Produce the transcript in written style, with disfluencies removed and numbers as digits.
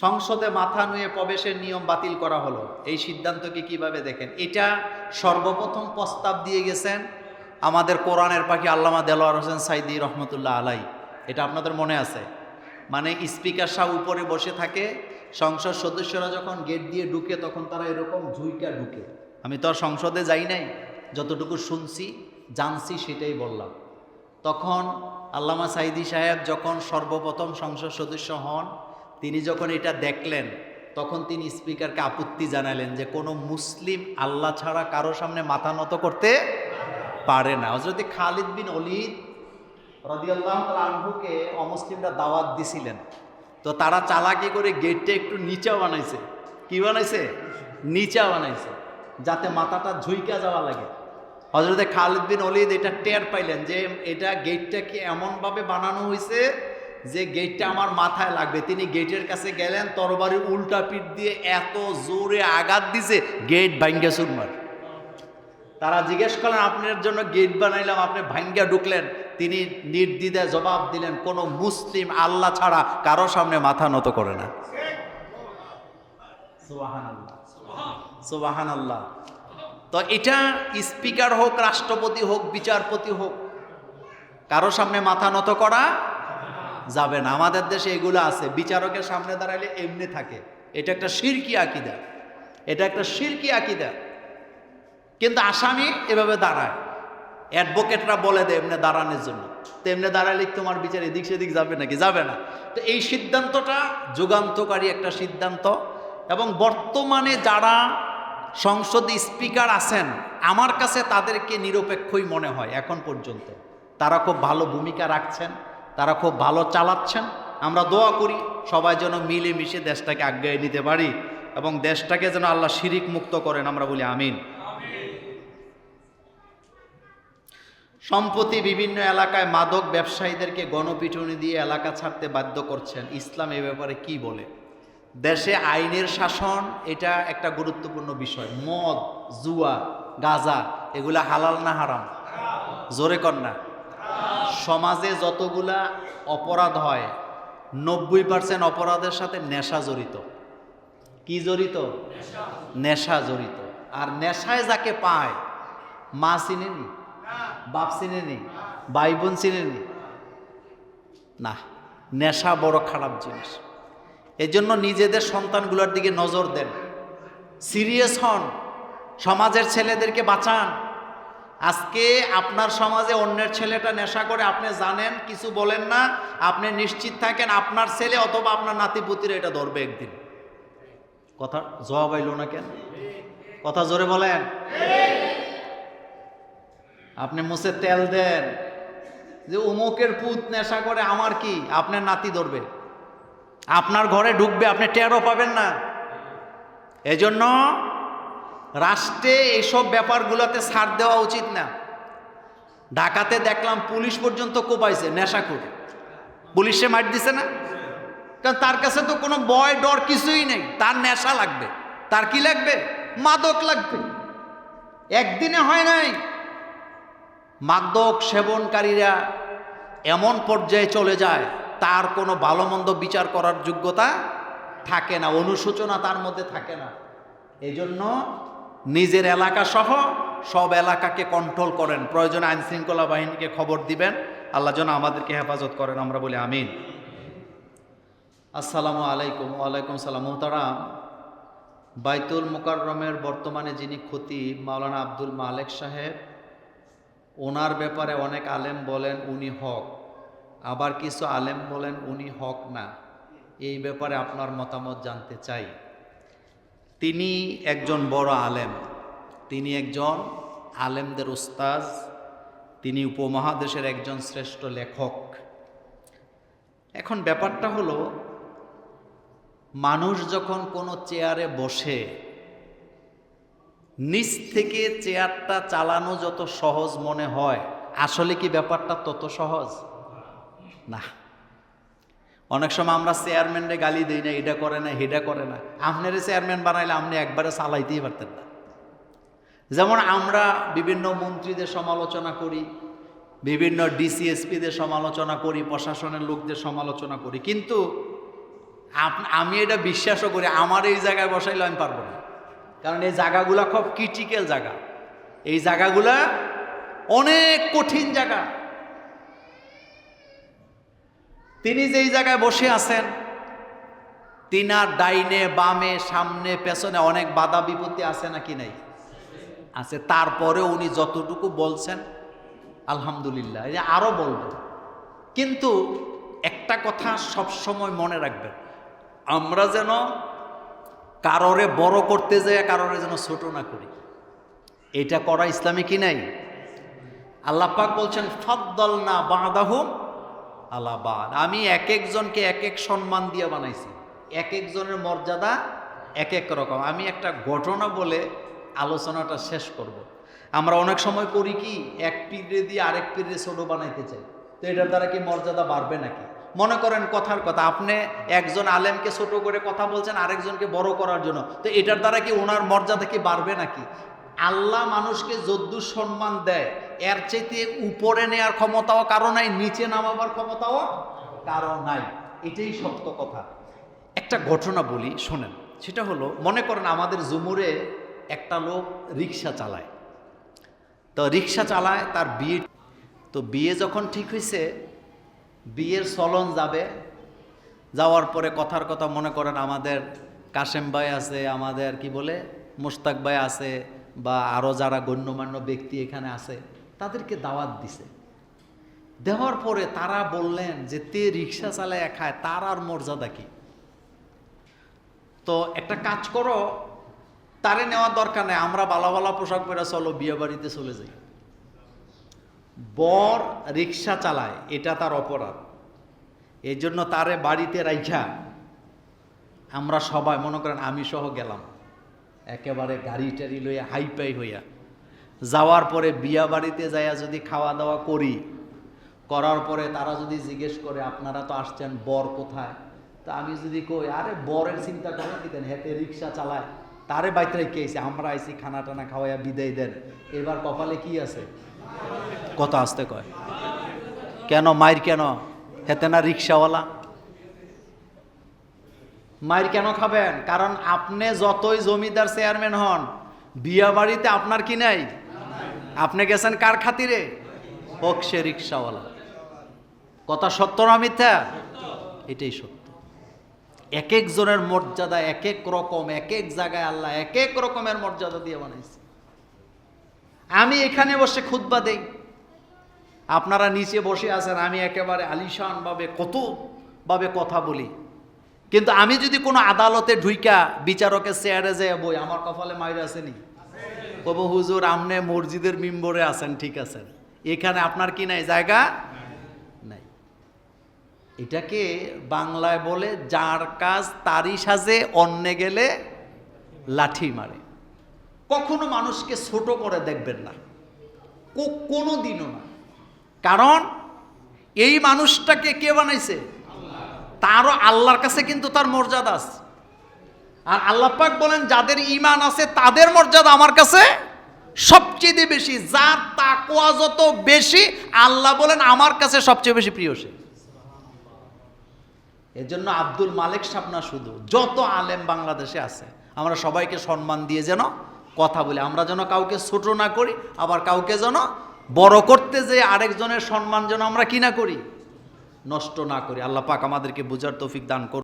সংসদে মাথা নুয়ে প্রবেশের নিয়ম বাতিল করা হলো, এই সিদ্ধান্তকে কিভাবে দেখেন? এটা সর্বপ্রথম প্রস্তাব দিয়ে গেছেন আমাদের কোরআনের পাখি আল্লামা দেলোয়ার হোসেন সাইদি রহমতুল্লাহ আলাই। এটা আপনাদের মনে আছে? মানে স্পিকার সাহেব উপরে বসে থাকে, সংসদ সদস্যরা যখন গেট দিয়ে ঢুকে তখন তারা এরকম ঝুঁইকা ঢুকে। আমি তো আর সংসদে যাই নাই, যতটুকু শুনছি জানছি সেটাই বললাম। তখন আল্লামা সাইদি সাহেব যখন সর্বপ্রথম সংসদ সদস্য হন, তিনি যখন এটা দেখলেন তখন তিনি স্পিকারকে আপত্তি জানালেন যে কোনো মুসলিম আল্লাহ ছাড়া কারো সামনে মাথা নত করতে পারে না। হযরত খালিদ বিন ওলীদ রাদিয়াল্লাহু তাআলা আনহুকে অমুসলিমরা দাওয়াত দিছিলেন, তো তারা চালাকি করে গেটটা একটু নিচা বানাইছে। কি বানাইছে? নিচা বানাইছে, যাতে মাথাটা ঝুইকা যাওয়া লাগে। হযরত খালিদ বিন ওলীদ এটা টের পাইলেন যে এটা গেটটা কি এমনভাবে বানানো হয়েছে যে গেটটা আমার মাথায় লাগবে। তিনি গেটের কাছে গেলেন, তরবারি উল্টা পিঠ দিয়ে এত জোরে আঘাত দিছে গেট ভাঙ্গা চুরমার। তারা জিজ্ঞেস করলেন, আপনার জন্য গেট বানাইলাম, আপনি ভাঙ্গা ঢুকলেন? তিনি নির্দ্বিধায় জবাব দিলেন, কোন মুসলিম আল্লাহ ছাড়া কারো সামনে মাথা নত করে না। সুবহানাল্লাহ, সুবহানাল্লাহ। তো এটা স্পিকার হোক, রাষ্ট্রপতি হোক, বিচারপতি হোক, কারো সামনে মাথা নত করা যাবে না। আমাদের দেশে এগুলো আছে, বিচারকের সামনে দাঁড়াইলে এমনি থাকে। এটা একটা শিরকি আকীদা, এটা একটা শিরকি আকীদা। কিন্তু আসামি এভাবে দাঁড়ায়, অ্যাডভোকেটরা বলে দেয় এমনি দাঁড়ানোর জন্য। তো এমনি দাঁড়ালে তোমার বিচার এদিক সেদিক যাবে নাকি? যাবে না। তো এই সিদ্ধান্তটা যুগান্তকারী একটা সিদ্ধান্ত। এবং বর্তমানে যারা সংসদে স্পিকার আছেন, আমার কাছে তাদেরকে নিরপেক্ষই মনে হয় এখন পর্যন্ত। তারা খুব ভালো ভূমিকা রাখছেন, তারা খুব ভালো চালাচ্ছেন। আমরা দোয়া করি সবাই যেন মিলেমিশে দেশটাকে আগায় নিতে পারি এবং দেশটাকে যেন আল্লাহ শিরিক মুক্ত করেন, আমরা বলি আমিন। সম্প্রতি বিভিন্ন এলাকায় মাদক ব্যবসায়ীদেরকে গণপিটুনি দিয়ে এলাকা ছাড়তে বাধ্য করছেন। ইসলাম এ ব্যাপারে কি বলে? দেশে আইনের শাসন এটা একটা গুরুত্বপূর্ণ বিষয়। মদ, জুয়া, গাঁজা এগুলা হালাল না হারাম? জোরে কর না। সমাজে যতগুলা অপরাধ হয় 90% অপরাধের সাথে নেশা জড়িত। কি জড়িত? নেশা জড়িত। আর নেশায় যাকে পায়, মা চিনেনি, বাপ চিনেনি, ভাই বোন চিনেনি না। নেশা বড় খারাপ জিনিস। এজন্য নিজেদের সন্তানগুলোর দিকে নজর দেন, সিরিয়াস হন, সমাজের ছেলেদেরকে বাঁচান। আজকে আপনার সমাজে অন্যের ছেলেটা নেশা করে, আপনি জানেন, কিছু বলেন না, আপনি নিশ্চিত থাকেন আপনার ছেলে অথবা আপনার নাতিপুতিরা এটা ধরবে একদিন। কথা জবাব আইল না কেন? কথা জোরে বলেন। আপনি মুছে তেল দেন যে অমুকের পুত নেশা করে, আমার কি? আপনার নাতি ধরবে, আপনার ঘরে ঢুকবে, আপনি টেরও পাবেন না। এজন্য রাষ্ট্রে এইসব ব্যাপারগুলোতে ছাড় দেওয়া উচিত না। ঢাকাতে দেখলাম পুলিশ পর্যন্ত কোপাইছে নেশাখোর, পুলিশে মার দিছে না? কারণ তার কাছে তো কোনো ভয় ডর কিছুই নেই। তার নেশা লাগবে। তার কি লাগবে? মাদক লাগবে। একদিনে হয় নাই। মাদক সেবনকারীরা এমন পর্যায়ে চলে যায়, তার কোনো ভালো মন্দ বিচার করার যোগ্যতা থাকে না, অনুশোচনা তার মধ্যে থাকে না। এজন্য নিজের এলাকা সহ সব এলাকাকে কন্ট্রোল করেন, প্রয়োজনে আইন শৃঙ্খলা বাহিনীকে খবর দিবেন। আল্লাহ যেন আমাদেরকে হেফাজত করেন, আমরা বলি আমিন। আসসালামু আলাইকুম। ওয়ালাইকুম সালাম। মুহতারাম, বাইতুল মুকাররমের বর্তমানে যিনি খতিব মাওলানা আব্দুল মালেক সাহেব, ওনার ব্যাপারে অনেক আলেম বলেন উনি হক, আবার কিছু আলেম বলেন উনি হক না। এই ব্যাপারে আপনার মতামত জানতে চাই। তিনি একজন বড় আলেম, তিনি একজন আলেমদের উস্তাদ, তিনি উপমহাদেশের একজন শ্রেষ্ঠ লেখক। এখন ব্যাপারটা হলো, মানুষ যখন কোনো চেয়ারে বসে, নিচ থেকে চেয়ারটা চালানো যত সহজ মনে হয়, আসলে কি ব্যাপারটা তত সহজ না। অনেক সময় আমরা চেয়ারম্যানরে গালি দিই না, এটা করে না, হেডা করে না। আপনারে চেয়ারম্যান বানাইলে আপনি একবারে চালাইতেই পারতেন না। যেমন আমরা বিভিন্ন মন্ত্রীদের সমালোচনা করি, বিভিন্ন ডিসিএসপিদের সমালোচনা করি, প্রশাসনের লোকদের সমালোচনা করি, কিন্তু আমি এটা বিশ্বাসও করি, আমার এই জায়গায় বসাইলে আমি পারবো না, কারণ এই জায়গাগুলা খুব ক্রিটিক্যাল জায়গা, এই জায়গাগুলা অনেক কঠিন জায়গা। তিনি যেই জায়গায় বসে আছেন, তিনার ডাইনে বামে সামনে পেছনে অনেক বাধা বিপত্তি আছে নাকি নাই? আছে। তারপরে উনি যতটুকু বলছেন আলহামদুলিল্লাহ, আরো বলবেন। কিন্তু একটা কথা সবসময় মনে রাখবেন, আমরা যেন কারোরে বড় করতে যাই, কারোরে যেন ছোট না করি। এটা করা ইসলামে কি নাই? আল্লাহ পাক বলছেন ফাদ্দালনা বা'দাহুম আলা বা'দ, আমি এক একজনকে এক এক সম্মান দিয়ে বানাইছি, এক একজনের মর্যাদা এক এক রকম। আমি একটা ঘটনা বলে আলোচনাটা শেষ করব। আমরা অনেক সময় করি কি, এক পীরে দিয়ে আরেক পীরে ছোট বানাইতে চাই, তো এটার দ্বারা কি মর্যাদা বাড়বে নাকি? মনে করেন কথার কথা, আপনি একজন আলেমকে ছোট করে কথা বলছেন আরেকজনকে বড় করার জন্য, তো এটার দ্বারা কি ওনার মর্যাদা কি বাড়বে নাকি? আল্লাহ মানুষকে যদ্দূর সম্মান দেয়, এর চাইতে উপরে নেওয়ার ক্ষমতাও কারো নাই, নিচে নামাবার ক্ষমতাও কারো নাই। এটাই সত্য কথা। একটা ঘটনা বলি, শোনেন। সেটা হলো, মনে করেন আমাদের জুমুরে একটা লোক রিক্সা চালায়, তো রিক্সা চালায়, তার বিয়ে, তো বিয়ে যখন ঠিক হয়েছে, বিয়ের চলন যাবে, যাওয়ার পরে কথার কথা, মনে করেন আমাদের কাশেম ভাই আছে, আমাদের কি বলে মোস্তাক ভাই আছে, বা আরও যারা গণ্যমান্য ব্যক্তি এখানে আছে, তাদেরকে দাওয়াত দিছে। দেওয়ার পরে তারা বললেন যে তে রিক্সা চালায় খায়, তার আর মর্যাদা কি? তো একটা কাজ করো, তারে নেওয়ার দরকার নেই, আমরা বালা বালা পোশাক পরে চলো বিয়ে বাড়িতে চলে যাই। বর রিক্সা চালায়, এটা তার অপরাধ, এই জন্য তারে বাড়িতে রাইখা আমরা সবাই, মনে করেন আমি সহ গেলাম, একেবারে গাড়ি টাড়ি লইয়া হাইপাই হইয়া যাওয়ার পরে বিয়া বাড়িতে যাইয়া যদি খাওয়া দাওয়া করি, করার পরে তারা যদি জিজ্ঞেস করে আপনারা তো আসছেন, বর কোথায়? তা আমি যদি কই আরে বরের চিন্তা করেন কি দেন, হেঁটে রিক্সা চালায়, তারে বাইতে রেখে আইসি, আমরা আইসি খানা টানা খাওয়াইয়া বিদায় দেন, এবার কপালে কি আছে? কত আসতে কয় কেন? মায়ের কেন? হেতে না রিক্সাওয়ালা? মায়ের কেন খাবেন? কারণ আপনি যতই জমিদার চেয়ারম্যান হন, বিয়া বাড়িতে আপনার কি নাই? আপনি গেছেন কার খাতিরে? হোক সে রিক্সাওয়ালা। কথা সত্য না মিথ্যা? এটাই সত্য। এক একজনের মর্যাদা এক এক রকম, এক এক জায়গায় আল্লাহ এক এক রকমের মর্যাদা দিয়ে বানাইছে। আমি এখানে বসে খুতবা দেই, আপনারা নিচে বসে আছেন, আমি একেবারে আলিশান ভাবে কত ভাবে কথা বলি, কিন্তু আমি যদি কোনো আদালতে ঢুইকা বিচারকের চেয়ারে যায় বই, আমার কপালে মাইর আসেনি? কব হুজুর আমনে মসজিদের মিম্বরে আছেন, ঠিক আছেন, এখানে আপনার কি নাই? জায়গা নাই। এটাকে বাংলায় বলে যার কাজ তারই সাজে, অন্যে গেলে লাঠি মারে। কখনো মানুষকে ছোট করে দেখবেন না, কোনো দিনও না। কারণ এই মানুষটাকে কে বানাইছে? তারও আল্লাহর কাছে কিন্তু তার মর্যাদা আছে। আর আল্লাহ পাক বলেন যাদের ঈমান আছে তাদের মর্যাদা আমার কাছে সবচেয়ে বেশি। যার তাকওয়া যত বেশি, আল্লাহ বলেন আমার কাছে সবচেয়ে বেশি প্রিয় সে। এজন্য আব্দুল মালিক সাহেব না, শুধু যত আলেম বাংলাদেশে আছে, আমরা সবাইকে সম্মান দিয়ে যেন কথা বলি, আমরা যেন কাউকে ছোট না করি, আবার কাউকে যেন বড় করতে যে আরেকজনের সম্মান যেন আমরা কি না করি, নষ্ট না করি। আল্লাহ পাক আমাদেরকে বুঝার তৌফিক দান করুন।